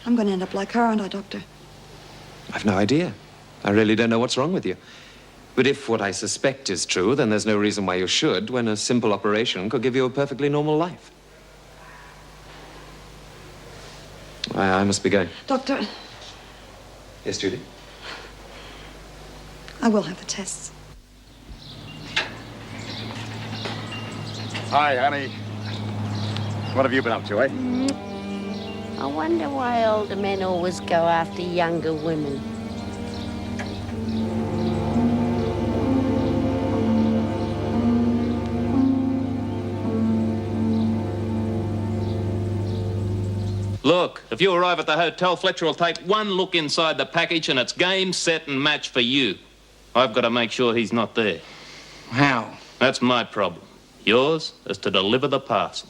I'm going to end up like her, aren't I, Doctor? I've no idea. I really don't know what's wrong with you. But if what I suspect is true, then there's no reason why you should, when a simple operation could give you a perfectly normal life. I must be going. Doctor. Yes, Judy? I will have the tests. Hi, honey. What have you been up to, eh? I wonder why older men always go after younger women. Look, if you arrive at the hotel, Fletcher will take one look inside the package and it's game, set and match for you. I've got to make sure he's not there. How? That's my problem. Yours is to deliver the parcel.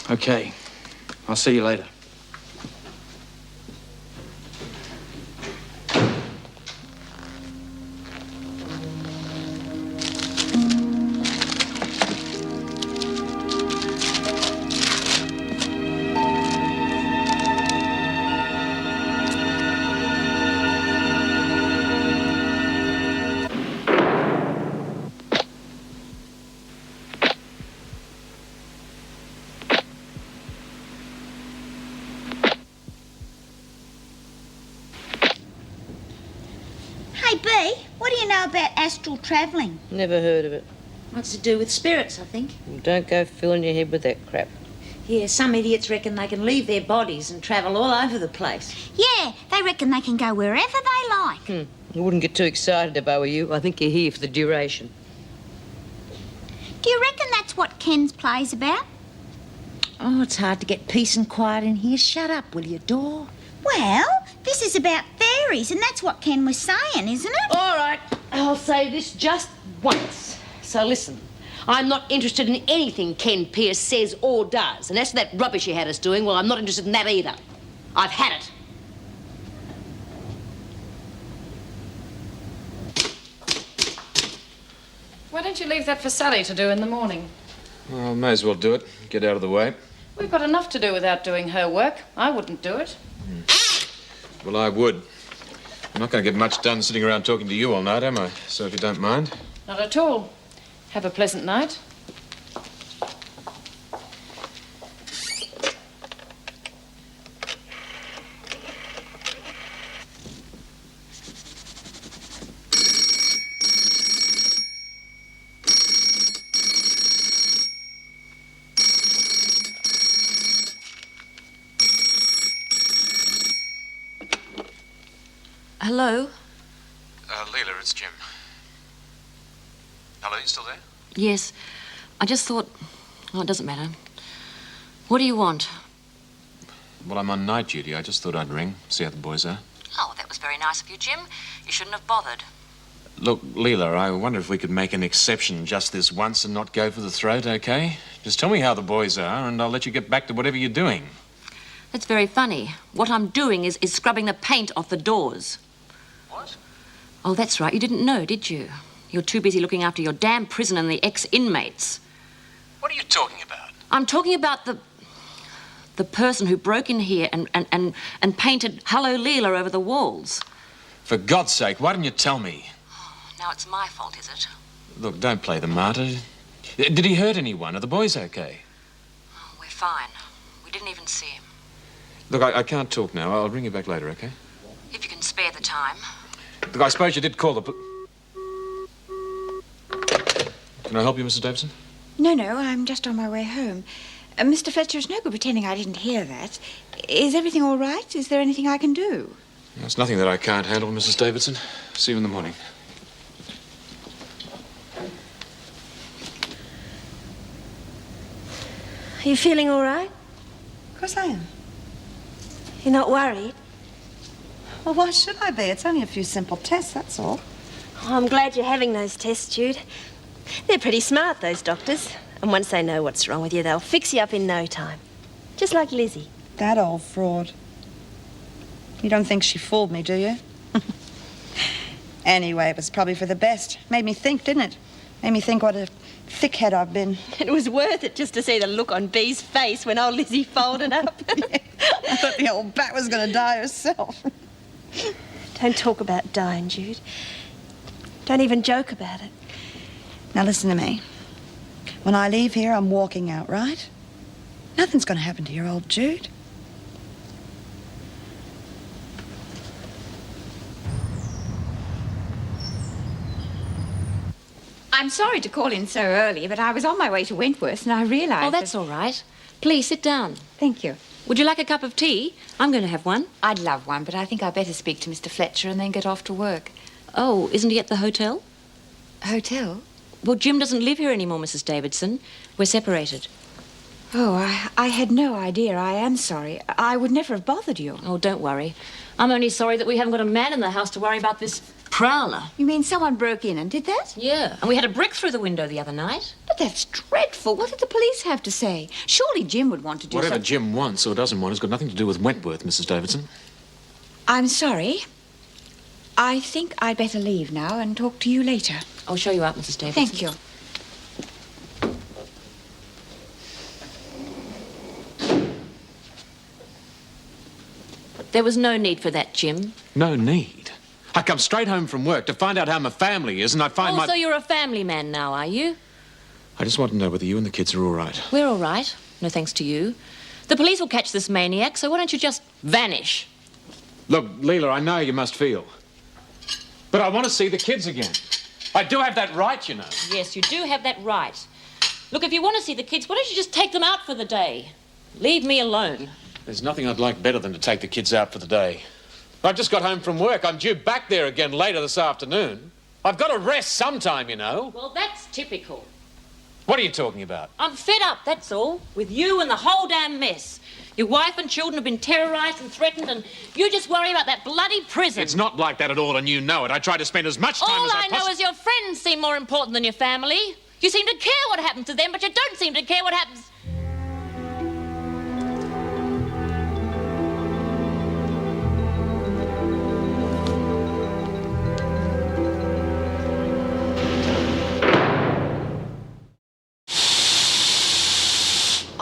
Okay. I'll see you later. Hey, B, what do you know about astral travelling? Never heard of it. What's to do with spirits, I think. Don't go filling your head with that crap. Yeah, some idiots reckon they can leave their bodies and travel all over the place. Yeah, they reckon they can go wherever they like. I wouldn't get too excited if I were you. I think you're here for the duration. Do you reckon that's what Ken's play's about? Oh, it's hard to get peace and quiet in here. Shut up, will you, Dor? Well, this is about fairies, and that's what Ken was saying, isn't it? All right, I'll say this just once. So listen, I'm not interested in anything Ken Pierce says or does. And as for that rubbish he had us doing, well, I'm not interested in that either. I've had it. Why don't you leave that for Sally to do in the morning? Well, may as well do it. Get out of the way. We've got enough to do without doing her work. I wouldn't do it. Well, I would. I'm not going to get much done sitting around talking to you all night, am I? So if you don't mind. Not at all. Have a pleasant night. Hello? Leela, it's Jim. Hello, you still there? Yes. I just thought... Oh, it doesn't matter. What do you want? Well, I'm on night duty. I just thought I'd ring, see how the boys are. Oh, that was very nice of you, Jim. You shouldn't have bothered. Look, Leela, I wonder if we could make an exception just this once and not go for the throat, okay? Just tell me how the boys are and I'll let you get back to whatever you're doing. That's very funny. What I'm doing is scrubbing the paint off the doors. What? Oh, that's right. You didn't know, did you? You're too busy looking after your damn prison and the ex-inmates. What are you talking about? I'm talking about the person who broke in here and painted Hello Leela over the walls. For God's sake, why didn't you tell me? Now it's my fault, is it? Look, don't play the martyr. Did he hurt anyone? Are the boys okay? Oh, we're fine. We didn't even see him. Look, I can't talk now. I'll ring you back later, okay? If you can spare the time. Look, I suppose you did call the... Can I help you, Mrs. Davidson? No, I'm just on my way home. Mr. Fletcher, it's no good pretending I didn't hear that. Is everything all right? Is there anything I can do? There's nothing that I can't handle, Mrs. Davidson. See you in the morning. Are you feeling all right? Of course I am. You're not worried? Well, why should I be? It's only a few simple tests, that's all. Oh, I'm glad you're having those tests, Jude. They're pretty smart, those doctors. And once they know what's wrong with you, they'll fix you up in no time. Just like Lizzie. That old fraud. You don't think she fooled me, do you? Anyway, it was probably for the best. Made me think, didn't it? Made me think what a thick head I've been. It was worth it just to see the look on Bee's face when old Lizzie folded up. I thought the old bat was going to die herself. Don't talk about dying, Jude. Don't even joke about it. Now listen to me. When I leave here, I'm walking out, right? Nothing's going to happen to your old Jude. I'm sorry to call in so early, but I was on my way to Wentworth and I realised... Oh, that's all right. Please, sit down. Thank you. Would you like a cup of tea? I'm going to have one. I'd love one, but I think I'd better speak to Mr. Fletcher and then get off to work. Oh, isn't he at the hotel? Hotel? Well, Jim doesn't live here anymore, Mrs. Davidson. We're separated. Oh, I had no idea. I am sorry. I would never have bothered you. Oh, don't worry. I'm only sorry that we haven't got a man in the house to worry about this prowler. You mean someone broke in and did that? Yeah, and we had a brick through the window the other night. But that's dreadful. What did the police have to say? Surely Jim would want to do Whatever something. Jim wants or doesn't want has got nothing to do with Wentworth, Mrs. Davidson. I'm sorry. I think I'd better leave now and talk to you later. I'll show you out, Mrs. Davidson. Thank you. There was no need for that, Jim. No need. I come straight home from work to find out how my family is, and I find So you're a family man now, are you? I just want to know whether you and the kids are all right. We're all right. No thanks to you. The police will catch this maniac, so why don't you just vanish? Look, Leela, I know you must feel. But I want to see the kids again. I do have that right, you know. Yes, you do have that right. Look, if you want to see the kids, why don't you just take them out for the day? Leave me alone. There's nothing I'd like better than to take the kids out for the day. I've just got home from work. I'm due back there again later this afternoon. I've got to rest sometime, you know. Well, that's typical. What are you talking about? I'm fed up, that's all, with you and the whole damn mess. Your wife and children have been terrorised and threatened, and you just worry about that bloody prison. It's not like that at all, and you know it. I try to spend as much time all as I know is your friends seem more important than your family. You seem to care what happens to them, but you don't seem to care what happens...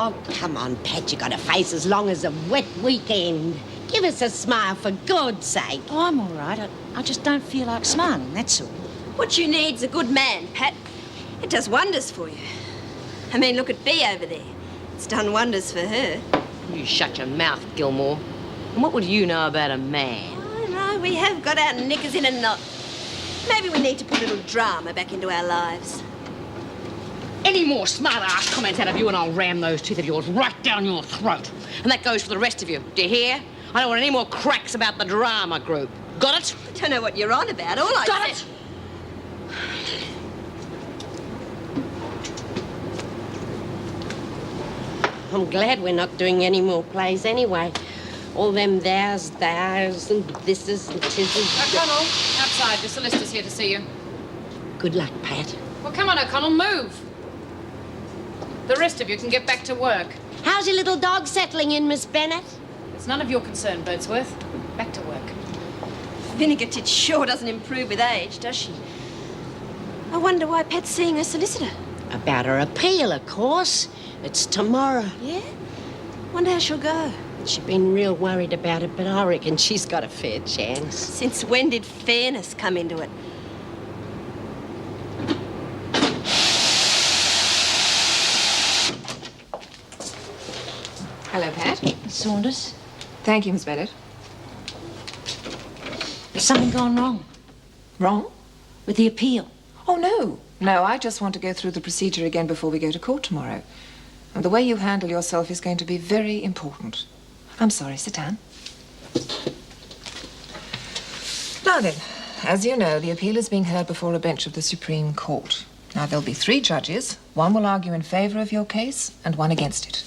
Oh, come on, Pat. You got a face as long as a wet weekend. Give us a smile, for God's sake. Oh, I'm all right. I just don't feel like smiling, that's all. What you need's a good man, Pat. It does wonders for you. I mean, look at Bea over there. It's done wonders for her. You shut your mouth, Gilmore. And what would you know about a man? I know, we have got our knickers in a knot. Maybe we need to put a little drama back into our lives. Any more smart-ass comments out of you and I'll ram those teeth of yours right down your throat. And that goes for the rest of you. Do you hear? I don't want any more cracks about the drama group. Got it? I don't know what you're on about. All I Got said... it? I'm glad we're not doing any more plays anyway. All them thous, and thises and tises. O'Connell, outside. Your solicitor's here to see you. Good luck, Pat. Well, come on, O'Connell, move. The rest of you can get back to work. How's your little dog settling in, Miss Bennett? It's none of your concern, Birdsworth. Back to work. Vinegar Tit sure doesn't improve with age, does she? I wonder why Pat's seeing her solicitor. About her appeal, of course. It's tomorrow. Yeah? Wonder how she'll go. She's been real worried about it, but I reckon she's got a fair chance. Since when did fairness come into it? Hello, Pat. Miss Saunders, Thank you, Miss Bennett. there's something gone wrong Wrong? with the appeal. Oh, no. No, I just want to go through the procedure again before we go to court tomorrow. And the way you handle yourself is going to be very important. I'm sorry, sit down. Now then, as you know, the appeal is being heard before a bench of the Supreme Court. Now, there'll be 3 judges. One will argue in favor of your case and one against it.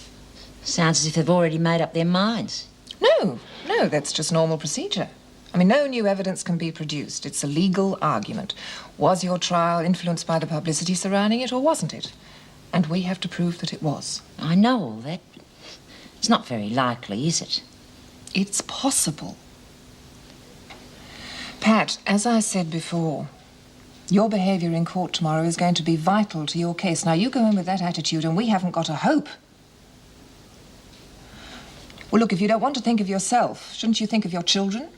Sounds as if they've already made up their minds. No, that's just normal procedure. I mean, no new evidence can be produced. It's a legal argument. Was your trial influenced by the publicity surrounding it, or wasn't it? And we have to prove that it was. I know all that, but it's not very likely, is it? It's possible. Pat, as I said before, Your behaviour in court tomorrow is going to be vital to your case. Now, you go in with that attitude and we haven't got a hope. Well, look, if you don't want to think of yourself, shouldn't you think of your children?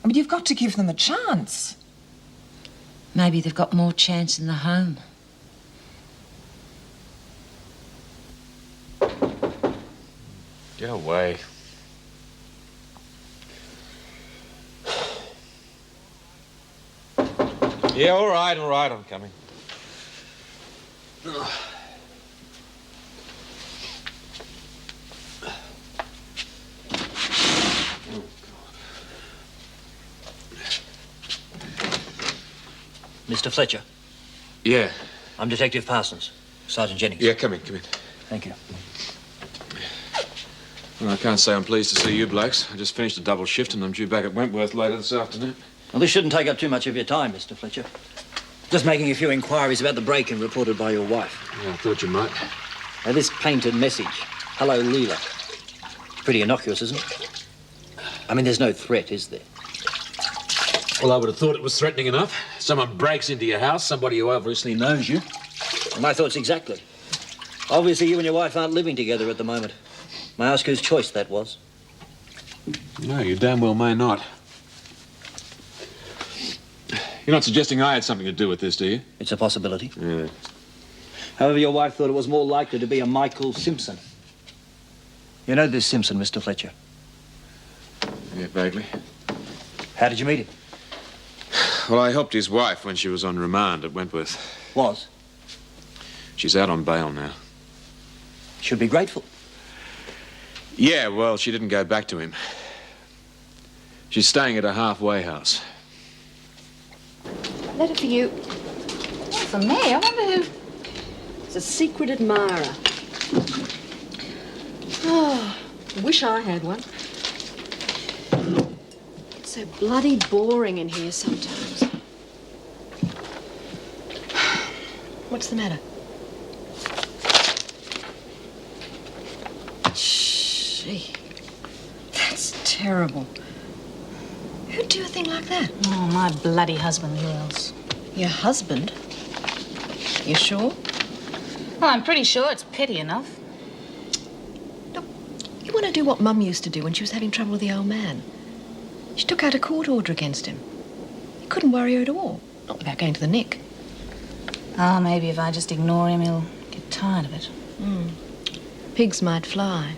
I mean, you've got to give them a chance. Maybe they've got more chance in the home. Get away. Yeah, all right, I'm coming. Mr. Fletcher. Yeah. I'm Detective Parsons. Sergeant Jennings. Yeah, come in. Thank you. Well, I can't say I'm pleased to see you blokes. I just finished a double shift and I'm due back at Wentworth later this afternoon. Well, this shouldn't take up too much of your time, Mr. Fletcher. Just making a few inquiries about the break-in reported by your wife. Yeah, I thought you might. Now, this painted message, "Hello, Leela." Pretty innocuous, isn't it? I mean, there's no threat, is there? Well, I would have thought it was threatening enough. Someone breaks into your house, somebody who obviously knows you. My thoughts exactly. Obviously, you and your wife aren't living together at the moment. May I ask whose choice that was? No, you damn well may not. You're not suggesting I had something to do with this, do you? It's a possibility. Yeah. However, your wife thought it was more likely to be a Michael Simpson. You know this Simpson, Mr. Fletcher? Yeah, vaguely. How did you meet him? Well, I helped his wife when she was on remand at Wentworth. Was? She's out on bail now. Should be grateful. Yeah, well, she didn't go back to him. She's staying at a halfway house. Letter for you. For me? I wonder who... It's a secret admirer. Oh, wish I had one. It's so bloody boring in here sometimes. What's the matter? Gee, that's terrible. Who'd do a thing like that? Oh, my bloody husband, who else? Your husband? You sure? Well, I'm pretty sure it's petty enough. Look, you want to do what Mum used to do when she was having trouble with the old man. She took out a court order against him. He couldn't worry her at all. Not without going to the nick. Oh, maybe if I just ignore him, he'll get tired of it. Pigs might fly.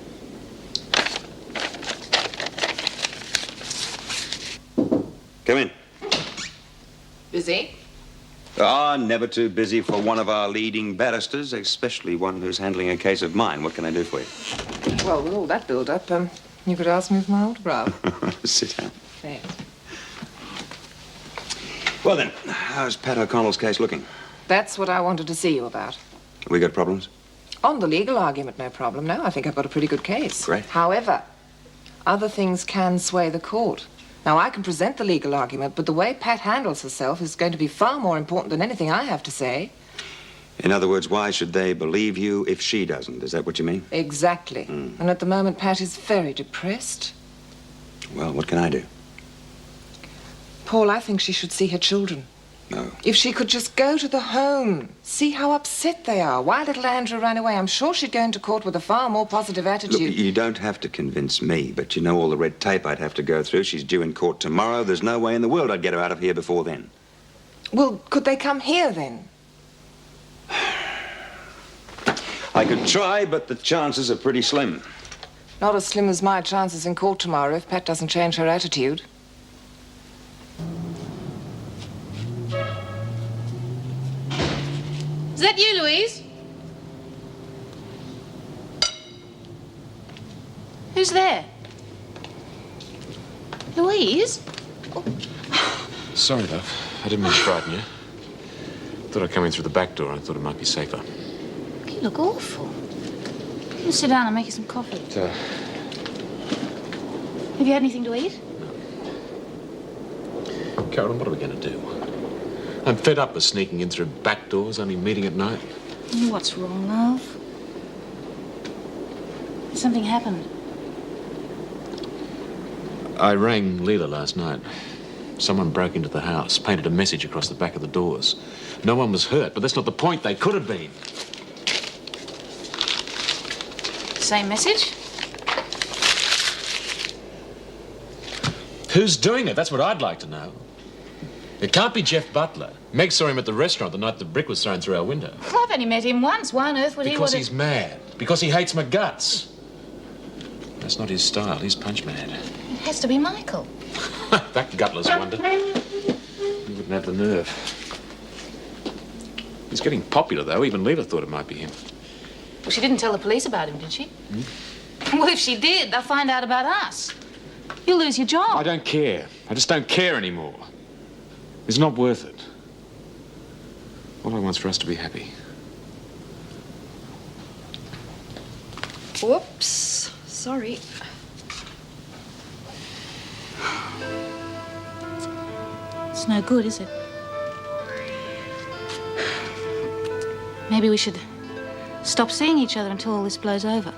Come in. Busy? Never too busy for one of our leading barristers, especially one who's handling a case of mine. What can I do for you? Well, with all that build-up, you could ask me for my autograph. Sit down. Thanks. Well then, how's Pat O'Connell's case looking? That's what I wanted to see you about. We got problems? On the legal argument, no problem. No, I think I've got a pretty good case. Great. However, other things can sway the court. Now, I can present the legal argument, but the way Pat handles herself is going to be far more important than anything I have to say. In other words, why should they believe you if she doesn't? Is that what you mean? Exactly. And at the moment, Pat is very depressed. Well, what can I do? Paul, I think she should see her children. No. If she could just go to the home, see how upset they are. Why little Andrew ran away, I'm sure she'd go into court with a far more positive attitude. Look, you don't have to convince me, but you know all the red tape I'd have to go through. She's due in court tomorrow. There's no way in the world I'd get her out of here before then. Well, could they come here then? I could try, but the chances are pretty slim. Not as slim as my chances in court tomorrow if Pat doesn't change her attitude. Is that you, Louise? Who's there? Louise? Sorry, love. I didn't mean to frighten you. Thought I'd come in through the back door. I thought it might be safer. You look awful. You sit down and make you some coffee. Have you had anything to eat? Carolyn, what are we going to do? I'm fed up with sneaking in through back doors, only meeting at night. What's wrong, love? Something happened. I rang Leela last night. Someone broke into the house, painted a message across the back of the doors. No one was hurt, but that's not the point. They could have been. Same message? Who's doing it? That's what I'd like to know. It can't be Jeff Butler. Meg saw him at the restaurant the night the brick was thrown through our window. Well, I've only met him once. Why on earth would he Because want he's mad. Because he hates my guts. That's not his style. He's punch mad. It has to be Michael. That gutless wonder. He wouldn't have the nerve. He's getting popular, though. Even Leela thought it might be him. Well, she didn't tell the police about him, did she? Well, if she did, they'll find out about us. You'll lose your job. I don't care. I just don't care anymore. It's not worth it. All I want's for us to be happy. Whoops. Sorry. It's no good, is it? Maybe we should stop seeing each other until all this blows over.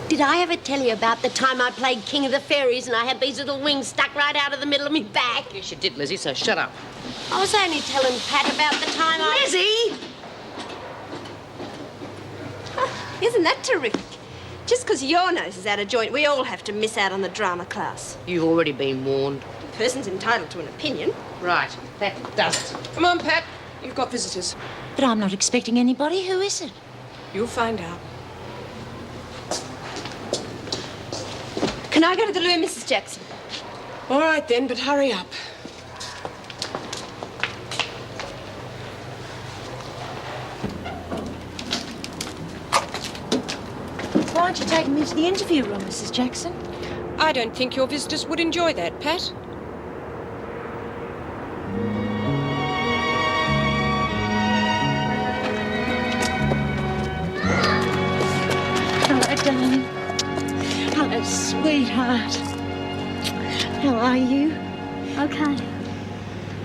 Did I ever tell you about the time I played King of the Fairies and I had these little wings stuck right out of the middle of me back? Yes, you did, Lizzie, so shut up. I was only telling Pat about the time Lizzie! Isn't that terrific? Just because your nose is out of joint, we all have to miss out on the drama class. You've already been warned. The person's entitled to an opinion. Right, that does it. Come on, Pat. You've got visitors. But I'm not expecting anybody. Who is it? You'll find out. Can I go to the loo, Mrs. Jackson? All right, then, but hurry up. Why aren't you taking me to the interview room, Mrs. Jackson? I don't think your visitors would enjoy that, Pat. Hello, darling. Hello, sweetheart. How are you? Okay.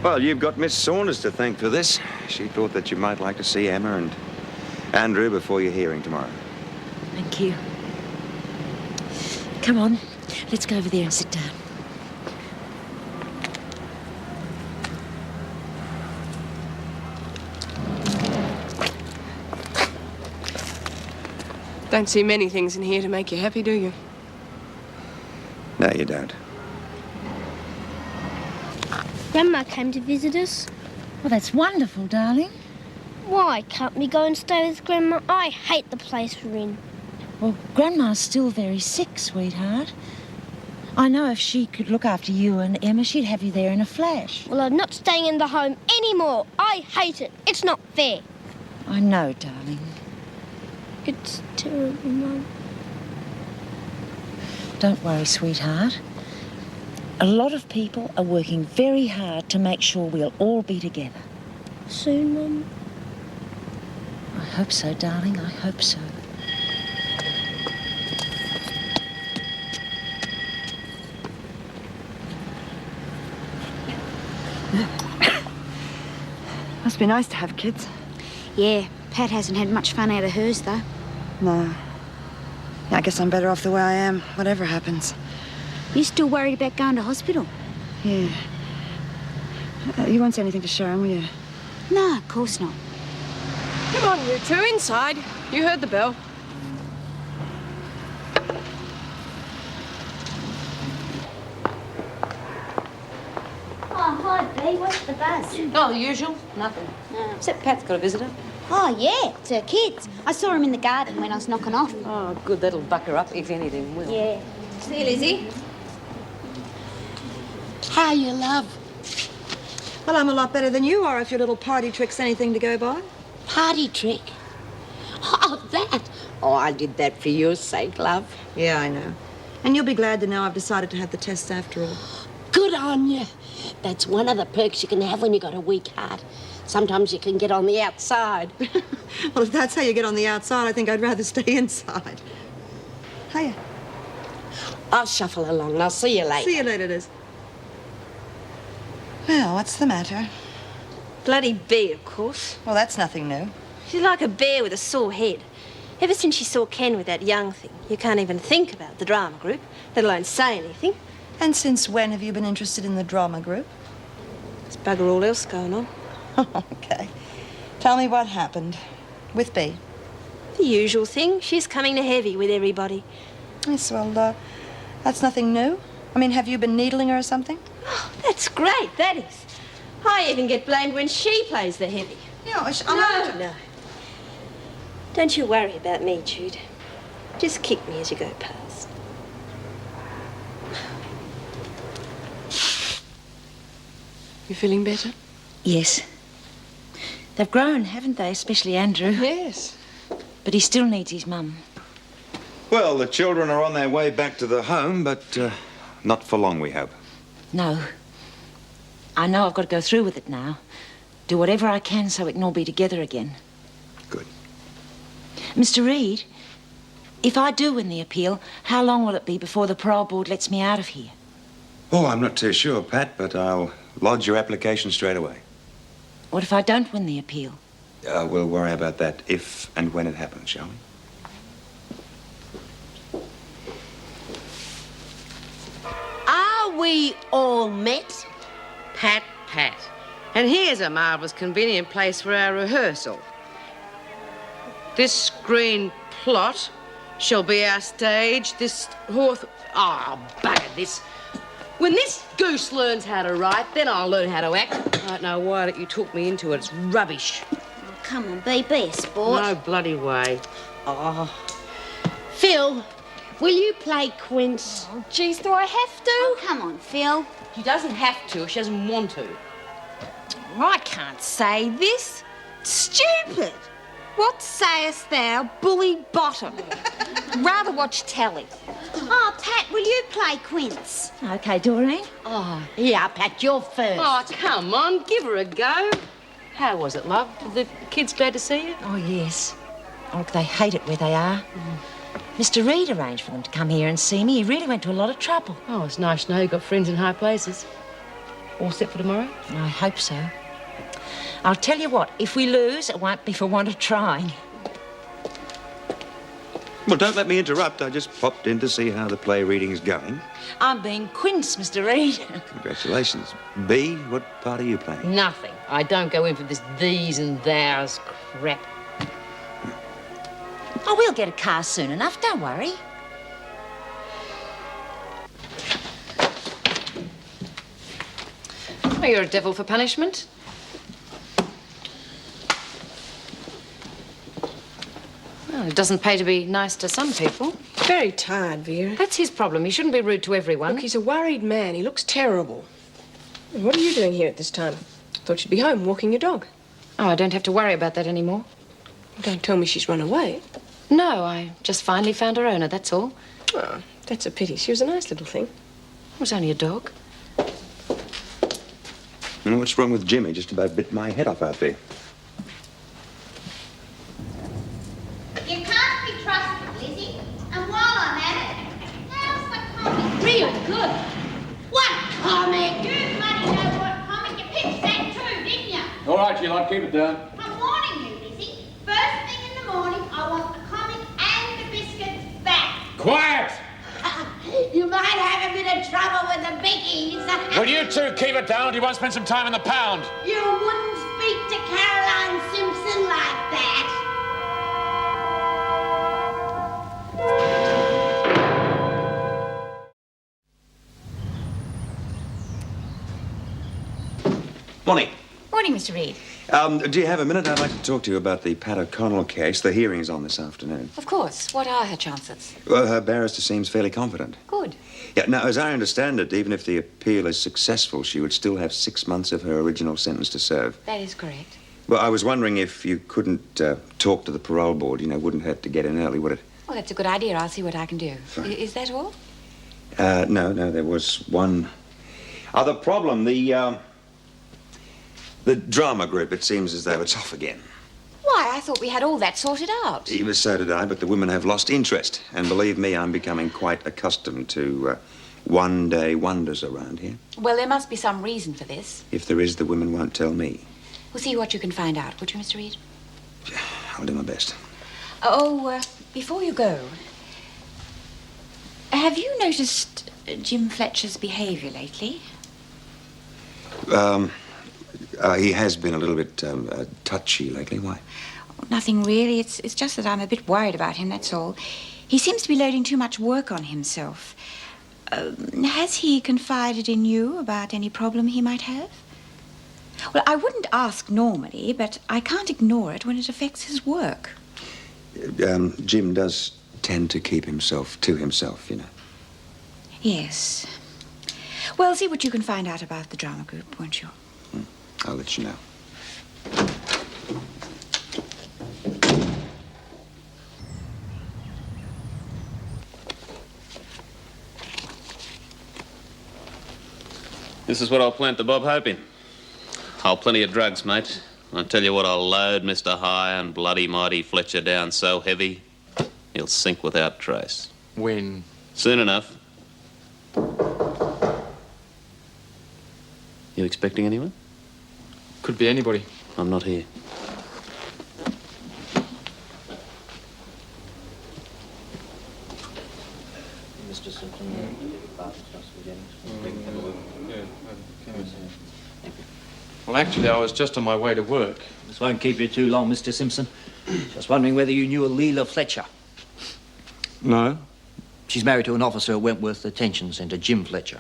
Well, you've got Miss Saunders to thank for this. She thought that you might like to see Emma and Andrew before your hearing tomorrow. Thank you. Come on, let's go over there and sit down. Don't see many things in here to make you happy, do you? No, you don't. Grandma came to visit us. Well, that's wonderful, darling. Why can't we go and stay with Grandma? I hate the place we're in. Well, Grandma's still very sick, sweetheart. I know if she could look after you and Emma, she'd have you there in a flash. Well, I'm not staying in the home anymore. I hate it. It's not fair. I know, darling. It's terrible, Mum. Don't worry, sweetheart. A lot of people are working very hard to make sure we'll all be together. Soon, Mum? I hope so, darling. I hope so. Must be nice to have kids. Yeah, Pat hasn't had much fun out of hers, though. No. Yeah, I guess I'm better off the way I am, whatever happens. You still worried about going to hospital? Yeah. You won't say anything to Sharon, will you? No, of course not. Come on, you two, inside. You heard the bell. Oh, hi, Bea. What's the buzz? Oh, the usual. Nothing. Except Pat's got a visitor. Oh, yeah, it's her kids. I saw him in the garden when I was knocking off. Oh, good. That'll buck her up, if anything will. Yeah. See you, Lizzie. How you, love? Well, I'm a lot better than you are if your little party trick's anything to go by. Party trick? Oh, that. Oh, I did that for your sake, love. Yeah, I know. And you'll be glad to know I've decided to have the tests after all. Good on you. That's one of the perks you can have when you got a weak heart. Sometimes you can get on the outside. Well, if that's how you get on the outside, I think I'd rather stay inside. Hiya. I'll shuffle along. I'll see you later. See you later, Liz. Well, what's the matter? Bloody Bea, of course. Well, that's nothing new. She's like a bear with a sore head. Ever since she saw Ken with that young thing, you can't even think about the drama group, let alone say anything. And since when have you been interested in the drama group? There's bugger all else going on. Okay. Tell me what happened with Bea. The usual thing. She's coming to heavy with everybody. Yes, well, that's nothing new. I mean, have you been needling her or something? Oh, that's great, that is. I even get blamed when she plays the heavy. No. Don't you worry about me, Jude. Just kick me as you go past. You feeling better? Yes. They've grown, haven't they? Especially Andrew. Yes. But he still needs his mum. Well, the children are on their way back to the home, but not for long, we hope. No. I know I've got to go through with it now. Do whatever I can so we can all be together again. Good. Mr. Reed, if I do win the appeal, how long will it be before the parole board lets me out of here? Oh, I'm not too sure, Pat, but I'll lodge your application straight away. What if I don't win the appeal? We'll worry about that if and when it happens, shall we? Are we all met? Pat. And here's a marvellous convenient place for our rehearsal. This green plot shall be our stage. This bugger this. When this goose learns how to write, then I'll learn how to act. I don't know why that you took me into it. It's rubbish. Oh, come on, be a sport. No bloody way. Phil, will you play Quince? Oh, geez, do I have to? Oh, come on, Phil. She doesn't have to. She doesn't want to. I can't say this. Stupid. What sayest thou, bully bottom? Rather watch telly. Oh, Pat, will you play Quince? Okay, Doreen. Oh, yeah, Pat, you're first. Oh, come on, give her a go. How was it, love? Were the kids glad to see you? Oh, yes. Oh, look, they hate it where they are. Mr. Reed arranged for them to come here and see me. He really went to a lot of trouble. Oh, it's nice to know you've got friends in high places. All set for tomorrow? I hope so. I'll tell you what, if we lose, it won't be for want of trying. Well, don't let me interrupt. I just popped in to see how the play reading's going. I'm being Quince, Mr. Reed. Congratulations. Bea, what part are you playing? Nothing. I don't go in for this these and thous crap. Oh, we'll get a car soon enough, don't worry. Oh, you're a devil for punishment. Well, it doesn't pay to be nice to some people. Very tired, Vera. That's his problem. He shouldn't be rude to everyone. Look, he's a worried man. He looks terrible. And what are you doing here at this time? Thought you'd be home walking your dog. Oh, I don't have to worry about that anymore. Don't tell me she's run away. No, I just finally found her owner, that's all. Oh, that's a pity. She was a nice little thing. It was only a dog. You know what's wrong with Jimmy? Just about bit my head off out there. You can't be trusted, Lizzie. And while I'm at it, how's the comic? Real good. What comic? You bloody know what comic. You pitched that too, didn't you? All right, you lot, keep it down. I'm warning you, Lizzie. First thing in the morning, I want the comic and the biscuits back. Quiet! You might have a bit of trouble with the biggies. Will you two keep it down? Do you want to spend some time in the pound? You wouldn't speak to Caroline Simpson like that. Morning. Morning, Mr. Reed. Do you have a minute? I'd like to talk to you about the Pat O'Connell case. The hearing's on this afternoon. Of course. What are her chances? Well, her barrister seems fairly confident. Good. Yeah, now, as I understand it, even if the appeal is successful, she would still have 6 months of her original sentence to serve. That is correct. Well, I was wondering if you couldn't talk to the parole board. You know, wouldn't hurt to get in early, would it? Well, that's a good idea. I'll see what I can do. Is that all? No, there was one other problem. The drama group, it seems as though it's off again. Why, I thought we had all that sorted out. Even so did I, but the women have lost interest. And believe me, I'm becoming quite accustomed to one-day wonders around here. Well, there must be some reason for this. If there is, the women won't tell me. We'll see what you can find out, would you, Mr. Reed? I'll do my best. Oh, before you go, have you noticed Jim Fletcher's behaviour lately? He has been a little bit touchy lately. Why? Nothing really. It's just that I'm a bit worried about him, that's all. He seems to be loading too much work on himself. Has he confided in you about any problem he might have? Well, I wouldn't ask normally, but I can't ignore it when it affects his work. Jim does tend to keep himself to himself, you know. Yes. Well, see what you can find out about the drama group, won't you? I'll let you know. This is what I'll plant the Bob Hope in. I'll plenty of drugs, mate. I tell you what, I'll load Mr. High and bloody mighty Fletcher down so heavy, he'll sink without trace. When? Soon enough. You expecting anyone? Could be anybody. I'm not here. Mr. Simpson, Well, actually, I was just on my way to work. This won't keep you too long, Mr. Simpson. Just wondering whether you knew a Leela Fletcher. No. She's married to an officer at Wentworth Detention Centre, Jim Fletcher.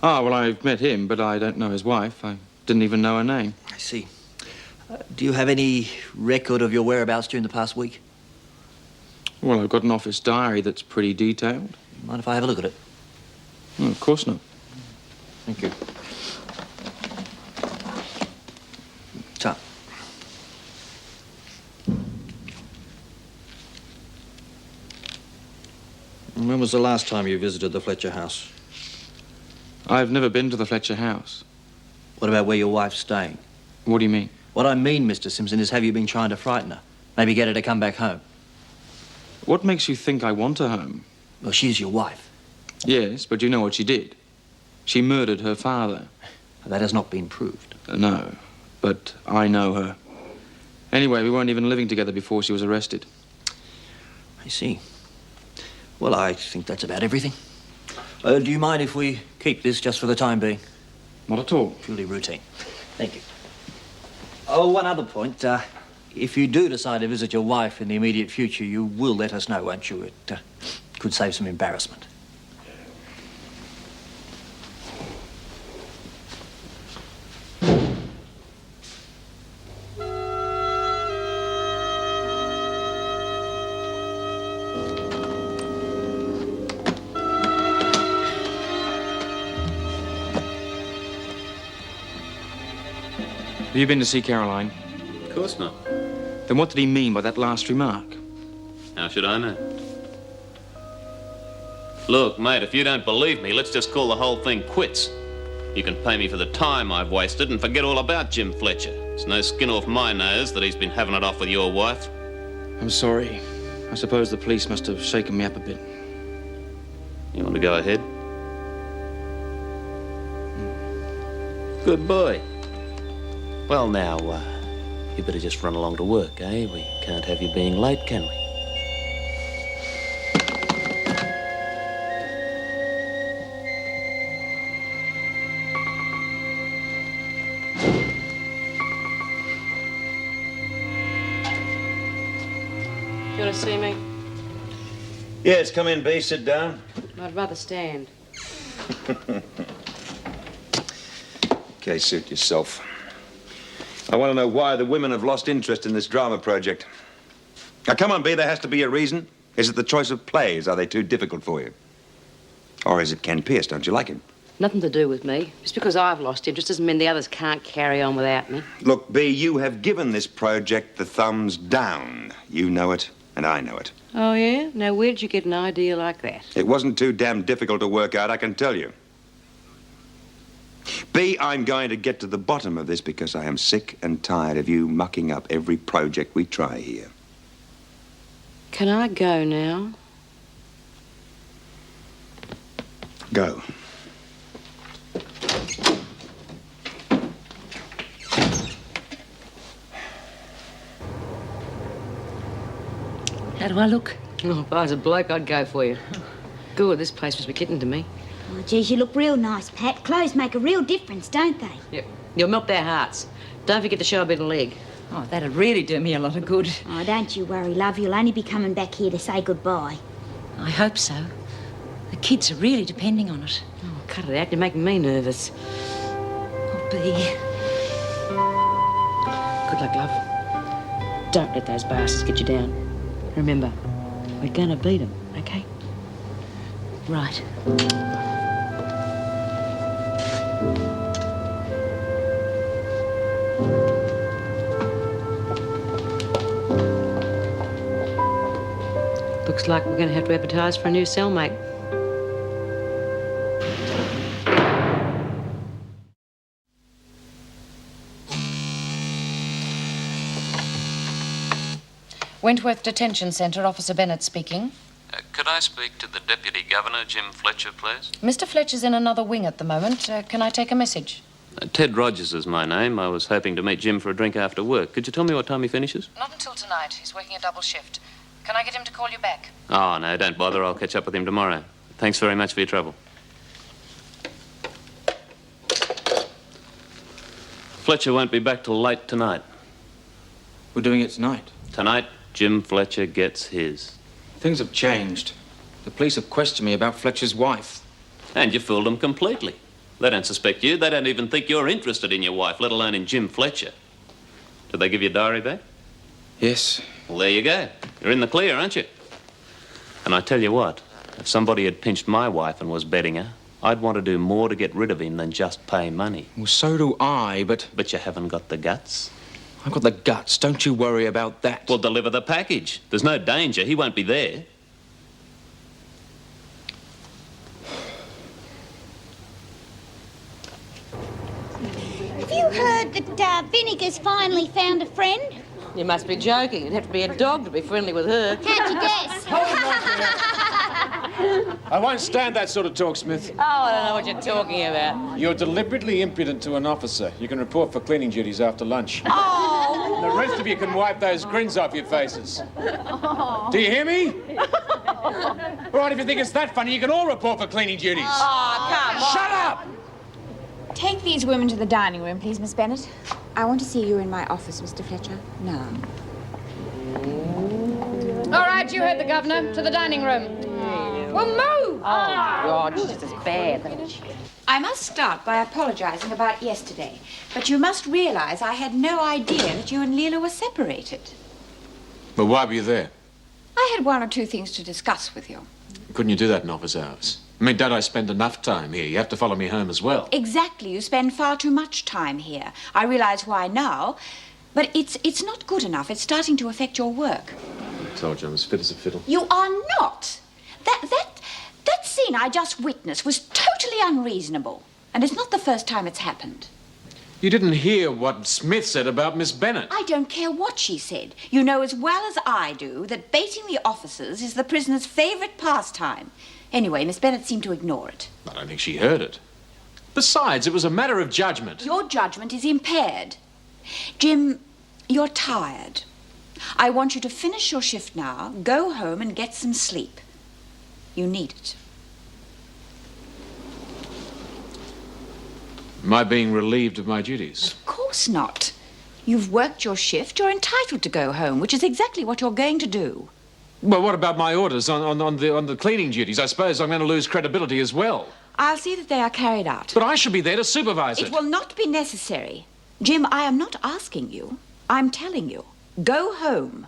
Ah, well, I've met him, but I don't know his wife. I didn't even know her name. I see. Do you have any record of your whereabouts during the past week? Well, I've got an office diary that's pretty detailed. Mind if I have a look at it? Oh, of course not. Thank you. So. When was the last time you visited the Fletcher house? I've never been to the Fletcher house. What about where your wife's staying? What do you mean? What I mean, Mr. Simpson, is have you been trying to frighten her? Maybe get her to come back home? What makes you think I want her home? Well, she's your wife. Yes, but you know what she did. She murdered her father. That has not been proved. No, but I know her. Anyway, we weren't even living together before she was arrested. I see. Well, I think that's about everything. Do you mind if we keep this just for the time being? Not at all. Purely routine. Thank you. Oh, one other point. If you do decide to visit your wife in the immediate future, you will let us know, won't you? It could save some embarrassment. Have you been to see Caroline? Of course not. Then what did he mean by that last remark? How should I know? Look, mate, if you don't believe me, let's just call the whole thing quits. You can pay me for the time I've wasted and forget all about Jim Fletcher. There's no skin off my nose that he's been having it off with your wife. I'm sorry. I suppose the police must have shaken me up a bit. You want to go ahead? Good boy. Well, now, you better just run along to work, eh? We can't have you being late, can we? You want to see me? Yes, come in, B. Sit down. I'd rather stand. Okay, suit yourself. I want to know why the women have lost interest in this drama project. Now, come on, B, there has to be a reason. Is it the choice of plays? Are they too difficult for you? Or is it Ken Pierce? Don't you like him? Nothing to do with me. Just because I've lost interest doesn't mean the others can't carry on without me. Look, B, you have given this project the thumbs down. You know it, and I know it. Oh, yeah? Now, where'd you get an idea like that? It wasn't too damn difficult to work out, I can tell you. B, I'm going to get to the bottom of this because I am sick and tired of you mucking up every project we try here. Can I go now? Go. How do I look? Oh, if I was a bloke, I'd go for you. Good, this place must be getting to me. Oh, geez, you look real nice, Pat. Clothes make a real difference, don't they? Yep. You'll melt their hearts. Don't forget to show a bit of leg. Oh, that'd really do me a lot of good. Oh, don't you worry, love. You'll only be coming back here to say goodbye. I hope so. The kids are really depending on it. Oh, cut it out. You're making me nervous. Oh, Bea. Good luck, love. Don't let those bastards get you down. Remember, we're gonna beat them, okay? Right. Looks like we're gonna have to advertise for a new cellmate. Wentworth Detention Centre, Officer Bennett speaking. Could I speak to the Deputy Governor, Jim Fletcher, please? Mr. Fletcher's in another wing at the moment. Can I take a message? Ted Rogers is my name. I was hoping to meet Jim for a drink after work. Could you tell me what time he finishes? Not until tonight. He's working a double shift. Can I get him to call you back? Oh, no, don't bother. I'll catch up with him tomorrow. Thanks very much for your trouble. Fletcher won't be back till late tonight. We're doing it tonight. Tonight, Jim Fletcher gets his. Things have changed. The police have questioned me about Fletcher's wife. And you fooled them completely. They don't suspect you. They don't even think you're interested in your wife, let alone in Jim Fletcher. Did they give your diary back? Yes. Well, there you go. You're in the clear, aren't you? And I tell you what, if somebody had pinched my wife and was betting her, I'd want to do more to get rid of him than just pay money. Well, so do I, but... But you haven't got the guts? I've got the guts. Don't you worry about that. Well, deliver the package. There's no danger. He won't be there. Have you heard that Vinegar's finally found a friend? You must be joking. It'd have to be a dog to be friendly with her. How'd you guess? I won't stand that sort of talk, Smith. Oh, I don't know what you're talking about. You're deliberately impudent to an officer. You can report for cleaning duties after lunch. Oh! The rest of you can wipe those grins off your faces. Do you hear me? All right, if you think it's that funny, you can all report for cleaning duties. Oh, come on. Shut up! Take these women to the dining room, please, Miss Bennett. I want to see you in my office, Mr. Fletcher. Now. All right, you heard the governor. To the dining room. Well, move! Oh, God, she's just as bad. I must start by apologizing about yesterday. But you must realize I had no idea that you and Leela were separated. But why were you there? I had one or two things to discuss with you. Couldn't you do that in office hours? I mean, don't I spend enough time here? You have to follow me home as well. Exactly. You spend far too much time here. I realize why now, but it's not good enough. It's starting to affect your work. I told you I'm as fit as a fiddle. You are not. That scene I just witnessed was totally unreasonable. And it's not the first time it's happened. You didn't hear what Smith said about Miss Bennett. I don't care what she said. You know as well as I do that baiting the officers is the prisoner's favorite pastime. Anyway, Miss Bennett seemed to ignore it. I don't think she heard it. Besides, it was a matter of judgment. Your judgment is impaired. Jim, you're tired. I want you to finish your shift now, go home and get some sleep. You need it. Am I being relieved of my duties? Of course not. You've worked your shift. You're entitled to go home, which is exactly what you're going to do. Well, what about my orders on the cleaning duties? I suppose I'm going to lose credibility as well. I'll see that they are carried out. But I should be there to supervise it. It will not be necessary. Jim, I am not asking you. I'm telling you. Go home.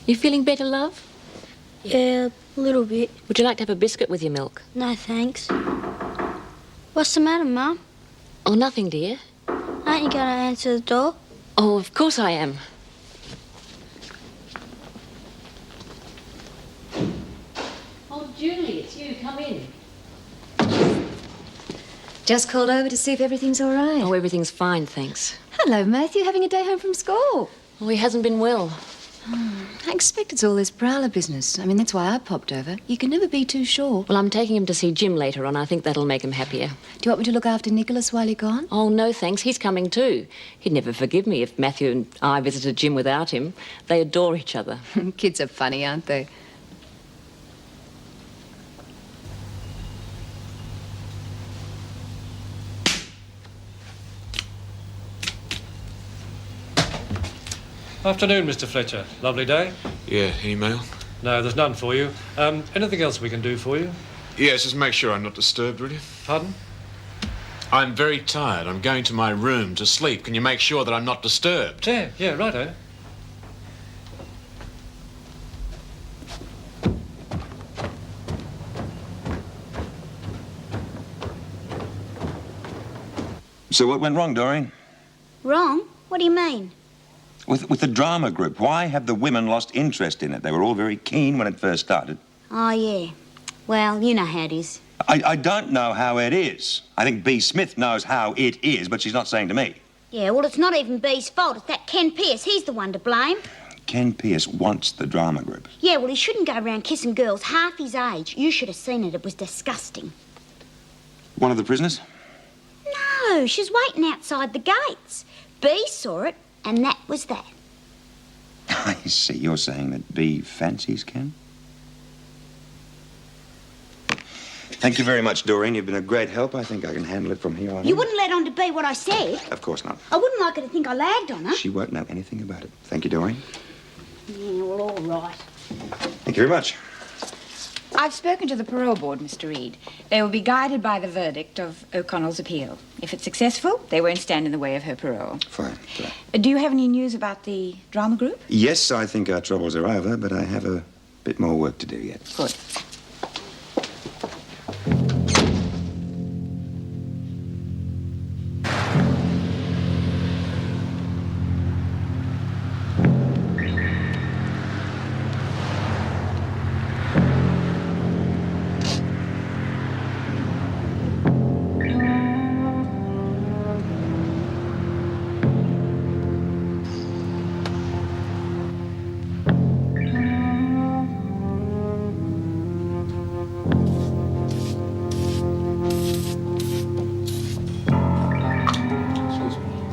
You feeling better, love? Yeah, a little bit. Would you like to have a biscuit with your milk? No, thanks. What's the matter, Mum? Oh, nothing, dear. Aren't you going to answer the door? Oh, of course I am. Oh, Julie, it's you. Come in. Just called over to see if everything's all right. Oh, everything's fine, thanks. Hello, Matthew. Having a day home from school. Oh, he hasn't been well. I expect it's all this prowler business. I mean, that's why I popped over. You can never be too sure. Well, I'm taking him to see Jim later on. I think that'll make him happier. Do you want me to look after Nicholas while you're gone? Oh, no, thanks. He's coming too. He'd never forgive me if Matthew and I visited Jim without him. They adore each other. Kids are funny, aren't they? Afternoon, Mr. Fletcher. Lovely day. Yeah, any mail? No, there's none for you. Anything else we can do for you? Yes, just make sure I'm not disturbed, will you? Pardon? I'm very tired. I'm going to my room to sleep. Can you make sure that I'm not disturbed? Yeah, righto. So what went wrong, Doreen? Wrong? What do you mean? With the drama group, why have the women lost interest in it? They were all very keen when it first started. Oh, yeah. Well, you know how it is. I don't know how it is. I think B. Smith knows how it is, but she's not saying to me. Yeah, well, it's not even B's fault. It's that Ken Pierce. He's the one to blame. Ken Pierce wants the drama group. Yeah, well, he shouldn't go around kissing girls half his age. You should have seen it. It was disgusting. One of the prisoners? No, she was waiting outside the gates. B saw it, and that was that. I see. You're saying that B fancies Ken? Thank you very much, Doreen. You've been a great help. I think I can handle it from here on in. You wouldn't let on to B what I said. Of course not. I wouldn't like her to think I lagged on her. She won't know anything about it. Thank you, Doreen. Yeah, well, all right. Thank you very much. I've spoken to the parole board, Mr. Reed. They will be guided by the verdict of O'Connell's appeal. If it's successful, they won't stand in the way of her parole. Fine. Do you have any news about the drama group? Yes, I think our troubles are over, but I have a bit more work to do yet. Good.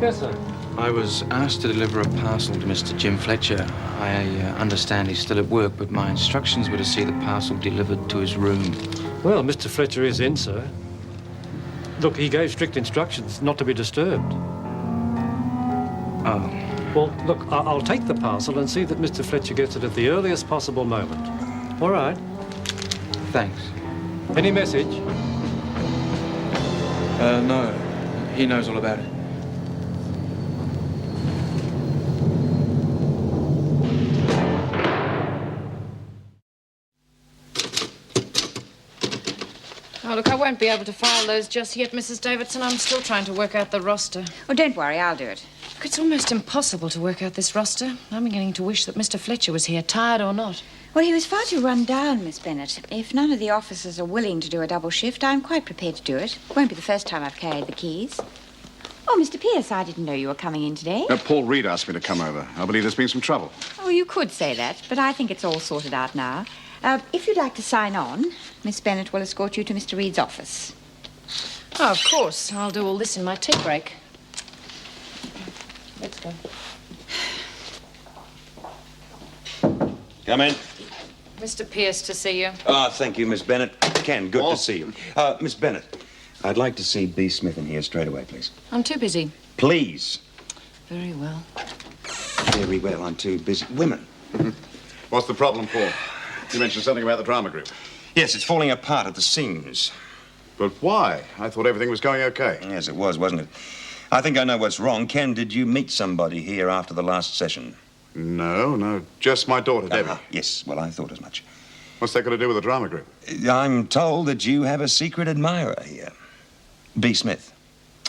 Yes, sir. I was asked to deliver a parcel to Mr. Jim Fletcher. I understand he's still at work, but my instructions were to see the parcel delivered to his room. Well, Mr. Fletcher is in, sir. Look, he gave strict instructions not to be disturbed. Oh. Well, look, I'll take the parcel and see that Mr. Fletcher gets it at the earliest possible moment. All right. Thanks. Any message? No. He knows all about it. Oh, look, I won't be able to file those just yet, Mrs. Davidson. I'm still trying to work out the roster. Oh, don't worry, I'll do it. Look, it's almost impossible to work out this roster. I'm beginning to wish that Mr. Fletcher was here, tired or not. Well, he was far too run down, Miss Bennett. If none of the officers are willing to do a double shift, I'm quite prepared to do it. Won't be the first time I've carried the keys. Oh, Mr. Pierce, I didn't know you were coming in today. Paul Reed asked me to come over. I believe there's been some trouble. Oh, you could say that, but I think it's all sorted out now. If you'd like to sign on, Miss Bennett will escort you to Mr. Reed's office. Oh, of course. I'll do all this in my tea break. Let's go. Come in. Mr. Pierce to see you. Ah, thank you, Miss Bennett. Ken, good to see you. Miss Bennett, I'd like to see B. Smith in here straight away, please. I'm too busy. Please. Very well. Very well, I'm too busy. Women. What's the problem, Paul? You mentioned something about the drama group. Yes, it's falling apart at the seams. But why? I thought everything was going okay. Yes, it was, wasn't it? I think I know what's wrong. Ken, did you meet somebody here after the last session? No, just my daughter, Debbie. Yes, well, I thought as much. What's that got to do with the drama group? I'm told that you have a secret admirer here. B. Smith.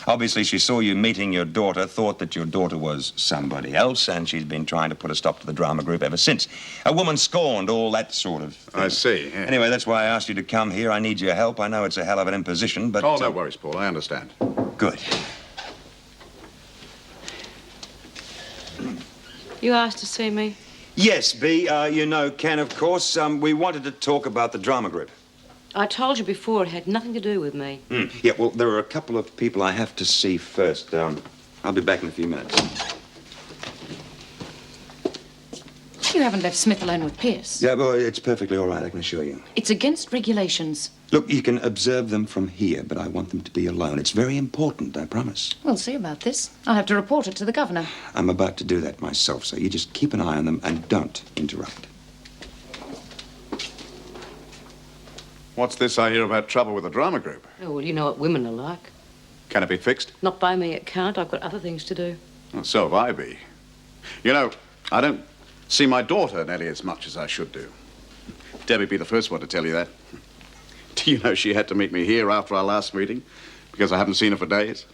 Obviously, she saw you meeting your daughter, thought that your daughter was somebody else, and she's been trying to put a stop to the drama group ever since. A woman scorned, all that sort of thing. I see. Yeah. Anyway, that's why I asked you to come here. I need your help. I know it's a hell of an imposition, but... Oh, no worries, Paul. I understand. Good. You asked to see me? Yes, B. You know Ken, of course. We wanted to talk about the drama group. I told you before it had nothing to do with me. Yeah, well, there are a couple of people I have to see first. I'll be back in a few minutes. You haven't left Smith alone with Pierce. Yeah, well, it's perfectly all right, I can assure you. It's against regulations. Look, you can observe them from here, but I want them to be alone. It's very important, I promise. We'll see about this. I'll have to report it to the governor. I'm about to do that myself, so you just keep an eye on them and don't interrupt. What's this I hear about trouble with the drama group? Oh, well, you know what women are like. Can it be fixed? Not by me, it can't. I've got other things to do. Well, so have I, B. You know, I don't see my daughter nearly as much as I should do. Debbie'd be the first one to tell you that. Do you know she had to meet me here after our last meeting because I haven't seen her for days?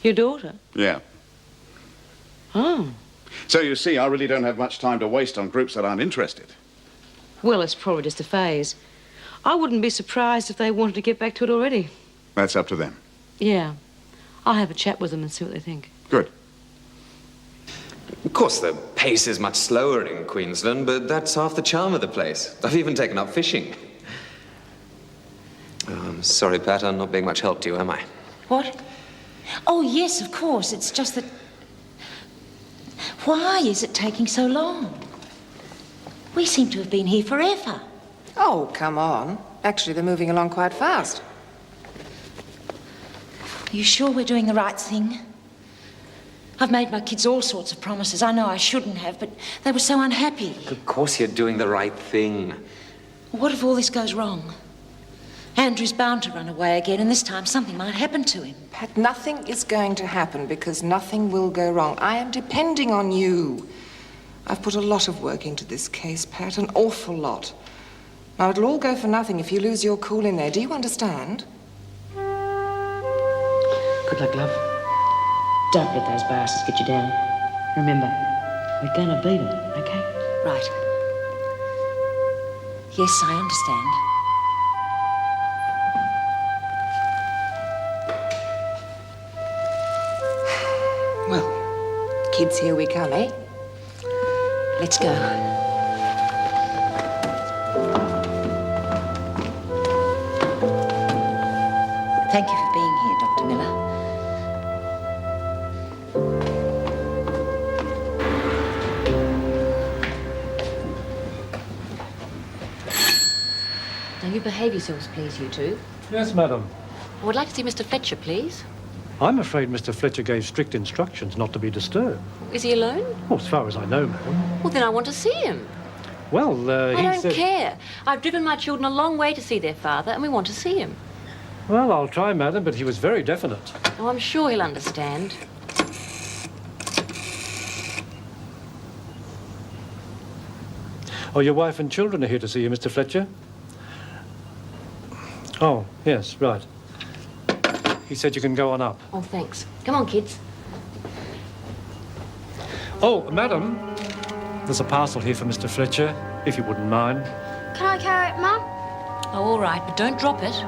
Your daughter? Yeah. Oh. So you see, I really don't have much time to waste on groups that aren't interested. Well, it's probably just a phase. I wouldn't be surprised if they wanted to get back to it already. That's up to them. Yeah. I'll have a chat with them and see what they think. Good. Of course, the pace is much slower in Queensland, but that's half the charm of the place. I've even taken up fishing. I'm sorry, Pat, I'm not being much help to you, am I? What? Oh, yes, of course. It's just that... Why is it taking so long? We seem to have been here forever. Oh, come on. Actually, they're moving along quite fast. Are you sure we're doing the right thing? I've made my kids all sorts of promises. I know I shouldn't have, but they were so unhappy. Of course you're doing the right thing. What if all this goes wrong? Andrew's bound to run away again, and this time something might happen to him. Pat, nothing is going to happen because nothing will go wrong. I am depending on you. I've put a lot of work into this case, Pat, an awful lot. Now, it'll all go for nothing if you lose your cool in there. Do you understand? Good luck, love. Don't let those bastards get you down. Remember, we're gonna beat them, okay? Right. Yes, I understand. Well, kids, here we come, eh? Let's go. Thank you for being here, Dr. Miller. Now, you behave yourselves, please, you two. Yes, madam. I would like to see Mr. Fletcher, please. I'm afraid Mr. Fletcher gave strict instructions not to be disturbed. Is he alone? Well, as far as I know, madam. Well, then I want to see him. Well, I he don't said... care. I've driven my children a long way to see their father, and we want to see him. Well, I'll try, madam, but he was very definite. Oh, I'm sure he'll understand. Oh, your wife and children are here to see you, Mr. Fletcher? Oh, yes, right. He said you can go on up. Oh, thanks. Come on, kids. Oh, madam, there's a parcel here for Mr. Fletcher, if you wouldn't mind. Can I carry it, Mum? Oh, all right, but don't drop it.